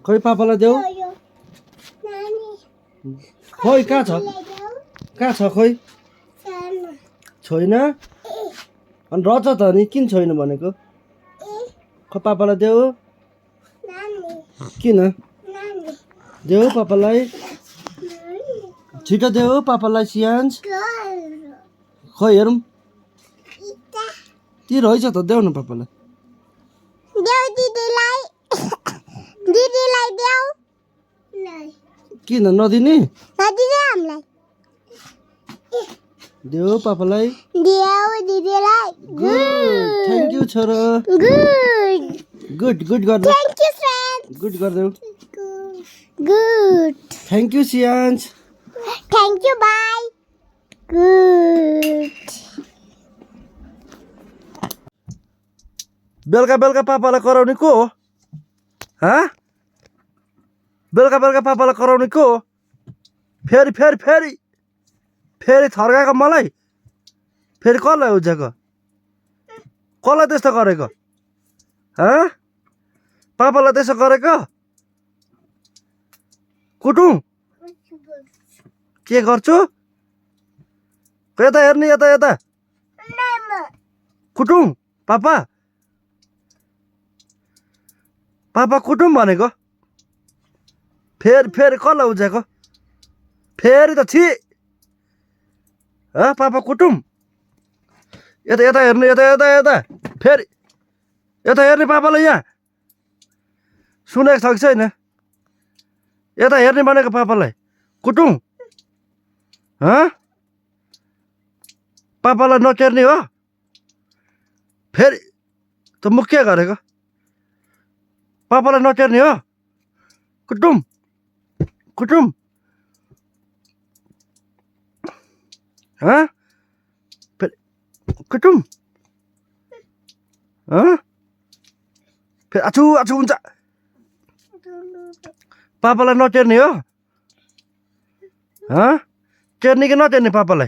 खोइ पापालाई देऊ खोइ कहाँ छ खोइ छैन अनि रहेछ त नि किन छैन भनेको खोइ पापालाई देऊ किन देऊ पापालाई छिटो देऊ पापालाई सियान्स खोइ हेरौँ ती रहेछ त देऊ न पापालाई दिदीलाई देऊ किन नदिने हामीलाई देऊ पापालाई देऊ दिदीलाई थ्याङ्क यू छोरो गुड गुड गर्दै थ्याङ्क यू फ्रेन्ड गुड गर्देऊ गुड थ्याङ्क यू सियान्स थ्याङ्क यू बाई गुड बेलुका बेलुका पापालाई कराउने को हो बेलुका बेलुका पापालाई कराउने को हो फेरि फेरि फेरि फेरि थर्काएको मलाई फेरि कसलाई उज्याएको कसलाई त्यस्तो गरेको पापालाई त्यसो गरेको कुटुङ के गर्छु यता हेर्ने यता यता कुटुङ पापा पापा कुटुम भनेको फेरि फेरि कसलाई उज्याएको फेरि त छि पापा कुटुम यता यता हेर्ने यता यता यता फेरि यता हेर्ने पापालाई यहाँ सुनेको छ कि छैन यता हेर्ने भनेको पापालाई कुटुङ पापालाई नकेर्ने हो फेरि त म के गरेको पापालाई नकेर्ने हो कुटुम कुटुम फेरि कुटुम फेरि आछु आछु हुन्छ पापालाई नटेर्ने हो टेर्ने कि नटेर्ने पापालाई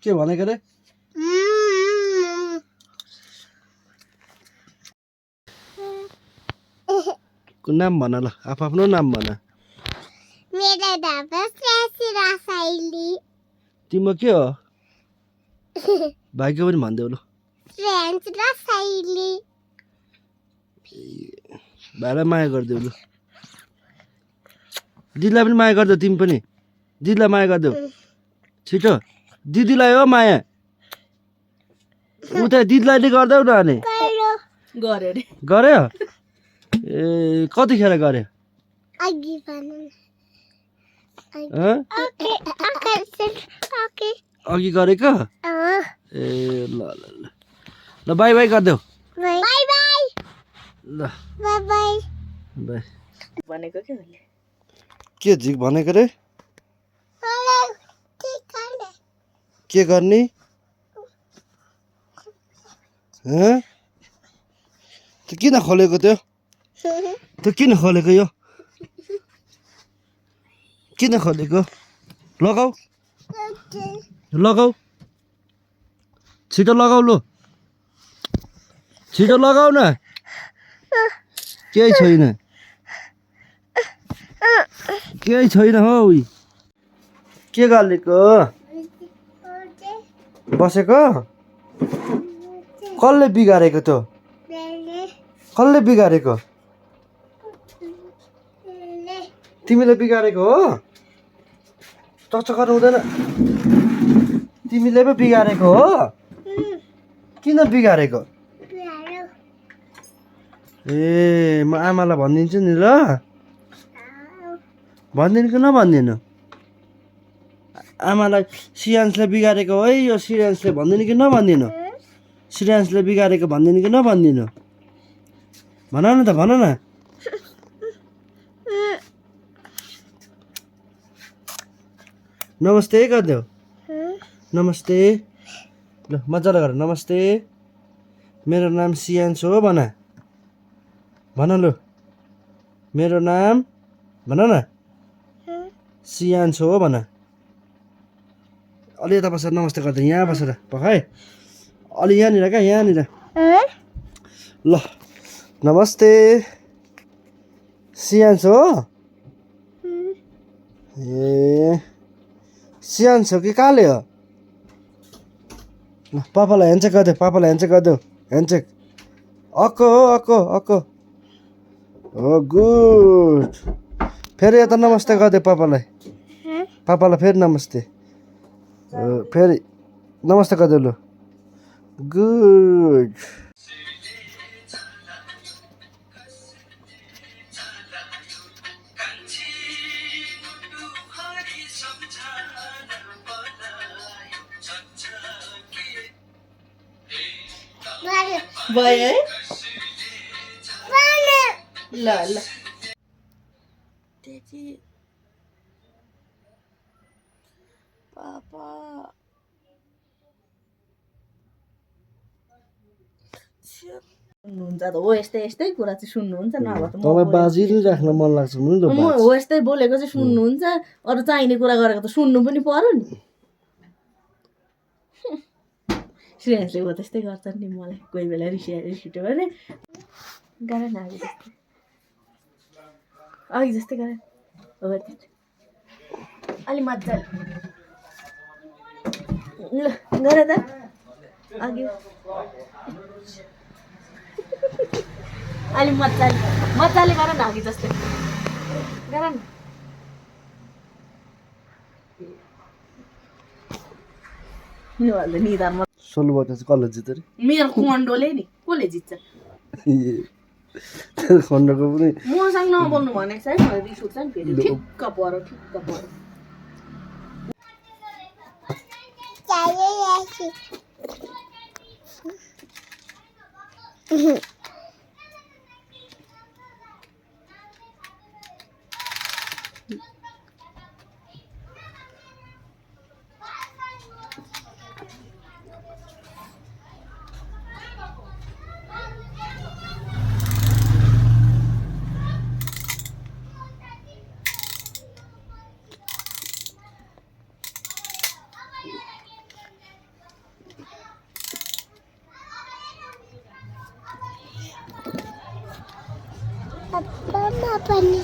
के भनेको रे नाम भन ल आफ्नो नाम भन मेरो नाम रसाइली तिम्रो के हो भाइको पनि भनिदेऊ ल फ्रेन्च रसाइली भाइलाई माया गरिदेऊ ल दिदीलाई पनि माया गरिदेऊ तिमी पनि दिदीलाई माया गरिदेऊ छिटो दिदीलाई हो माया उता दिदीलाई नि गरिदेऊ न अनि गऱ्यो ए कतिखेर गऱ्यो अघि गरेको ए ल ल ल ल बाई बाई गरिदेऊ बाई बाई ल बाई बाई बाई भनेको के मैले के झिक भनेको रे के गर्ने त्यो किन खोलेको त्यो किन खोलेको यो किन खोलेको लगाऊ लगाऊ छिटो लगाऊ लु छिटो लगाऊ न केही छैन केही छैन हौ के गरेको बसेको कसले बिगारेको त्यो कसले बिगारेको तिमीले बिगारेको हो चक्च गर्नु हुँदैन तिमीले पो बिगारेको हो किन बिगारेको ए म आमालाई भनिदिन्छु नि ल भनिदिनु कि नभनिदिनु आमालाई सियान्सले बिगारेको है यो सियान्सले भनिदिनु कि नभनिदिनु सियान्सले बिगारेको भनिदिनु कि नभनिदिनु भन न त भन न नमस्ते गरिदेऊ नमस्ते ल मजाले गर नमस्ते मेरो नाम सियान्स हो भन भन लु मेरो नाम भन न सियान्स हो भन अलि यता बसेर नमस्ते गर्दै यहाँ बसेर पखाइ अलि यहाँनिर क्या यहाँनिर ल नमस्ते सियान्स हो ए सियान्स हो कि काले हो ल पापालाई ह्यान्डसेक गरिदेऊ पापालाई ह्यान्डसेक गरिदेऊ ह्यान्डसेक अक्को हो अक्को अक्को हो गुड फेरि यता नमस्ते गरिदेऊ पापालाई पापालाई फेरि नमस्ते फेरि नमस्ते गरिदेऊ लु गुड भयो है ल ल त्यति पापा सुन्नुहुन्छ त हो यस्तै यस्तै कुरा चाहिँ सुन्नुहुन्छ नभए त म तँलाई बाजी नै राख्न मन लाग्छ नि त म हो यस्तै बोलेको चाहिँ सुन्नुहुन्छ अरू चाहिने कुरा गरेको त सुन्नु पनि पर्यो नि श्रेयसले हो त्यस्तै गर्छ नि मलाई कोही बेला रिस उठ्यो भने गर न अघि जस्तै गर हो अलि मजाले ल गर त अघि अलि मजाले गर न अघि जस्तै गर न निधारमा 16 बाट चाहिँ कसले जित्यो रे मेरो खन्डोले नि कसले जित्छ तेरो खण्डको पनि मसँग नबोल्नु भनेको छ है मलाई रिस उठ्छ नि फेरि ठिक्क पऱ्यो Mama पनि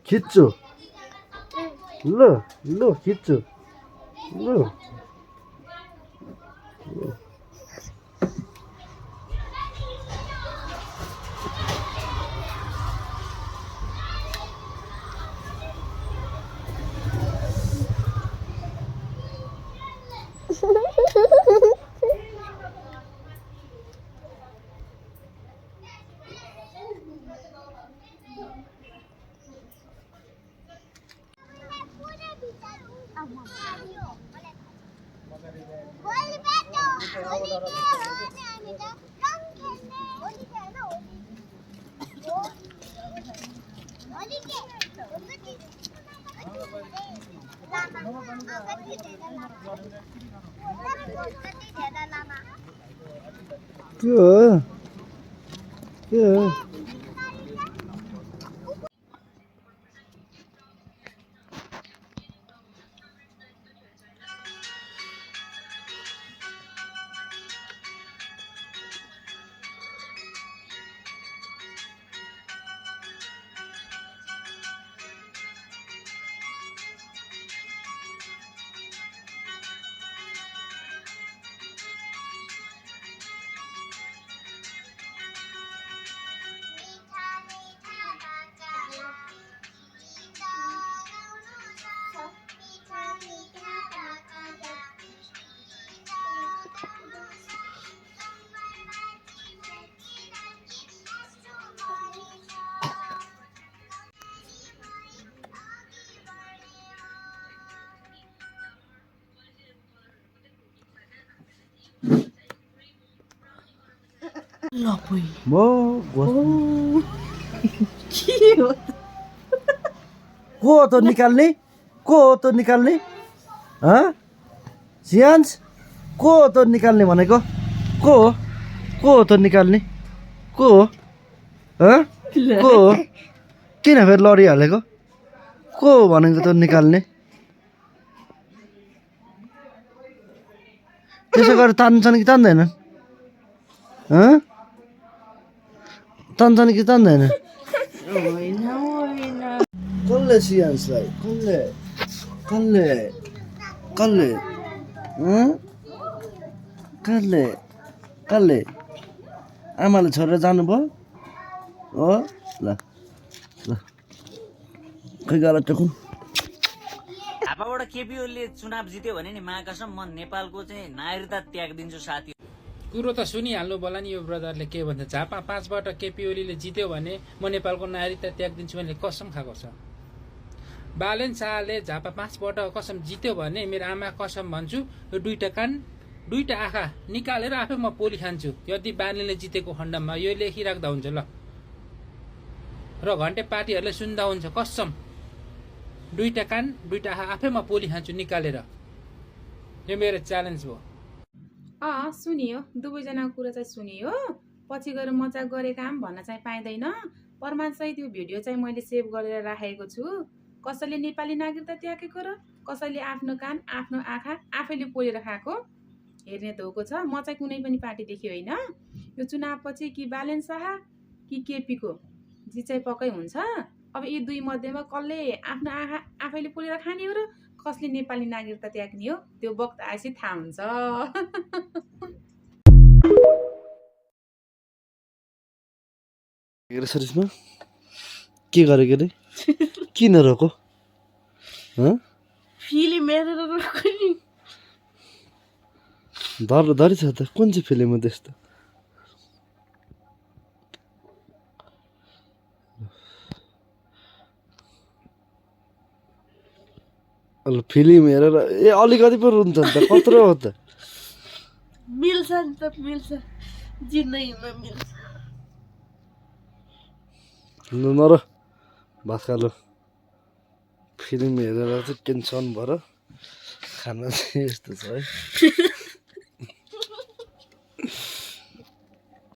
खिच्छु ल ल खिच्छु ल के हो के हो लपै म के हो त? को हो त निकाल्ने को हो त निकाल्ने सियान्स को हो त निकाल्ने भनेको को हो त निकाल्ने को हो को हो किन फेरि लडिहालेको को हो भनेको त निकाल्ने त्यसो गरेर तान्छन् कि तान्दैनन् तान्छन् कि तान्दैनन् होइन होइन कसले सियान्सलाई कसले कसले कसले कसले कसले आमाले छोडेर जानुभयो हो ल ल खै गर टकुन झापाबाट केपी ओलीले चुनाव जित्यो भने नि महाकसम म नेपालको चाहिँ नागरिकता त्याग दिन्छु साथी। कुरो त सुनिहाल्नु होला नि यो ब्रदरले के भन्छ झापा 5बाट केपी ओलीले जित्यो भने म नेपालको नागरिकता त्याग दिन्छु भने कसम खाएको छ। बालेन शाहले झापा 5बाट कसम जित्यो भने मेरो आमा कसम भन्छु यो दुईटा कान दुईटा आँखा निकालेर आफै म पोली खान्छु यदि बालेनले जितेको खण्डमा यो लेखिराख्दा हुन्छ ल र घन्टे पार्टीहरूले सुन्दा हुन्छ कसम दुईटा कान दुईटा आँखा आफै म पोली खान्छु निकालेर। यो मेरो च्यालेन्ज हो। सुनियो दुवैजनाको कुरा चाहिँ सुनियो पछि गएर मजाक गरे काम भन्न चाहिँ पाइँदैन। प्रमाण चाहिँ त्यो भिडियो चाहिँ मैले सेभ गरेर राखेको छु। कसैले नेपाली नागरिकता त्यागेको र कसैले आफ्नो कान आफ्नो आँखा आफैले पोलेर खाएको हेर्ने धोको छ। म चाहिँ कुनै पनि पार्टीदेखि होइन। यो चुनावपछि कि बालेन शाह कि केपीको जी चाहिँ पक्कै हुन्छ। अब यी दुई मध्येमा कसले आफ्नो आँखा आफैले पोलेर खाने हो र कसले नेपाली नागरिकता त्याग्ने हो त्यो वक्त आएपछि थाहा हुन्छ। सरिसमा के गरेको रे किन रोको फिल्म हेरेर रोक्यो नि। धरी छ त कुन चाहिँ फिल्म हो त्यस्तो फिल्म हेरेर अलिकति पो रुन्छ नि त कत्रो हो त मिल्छ नि त मिल्छ जिन्दगीमा मिल्छ। नर भात खालो फिल्म हेरेर चाहिँ टेन्सन भएर खाना चाहिँ यस्तो छ है।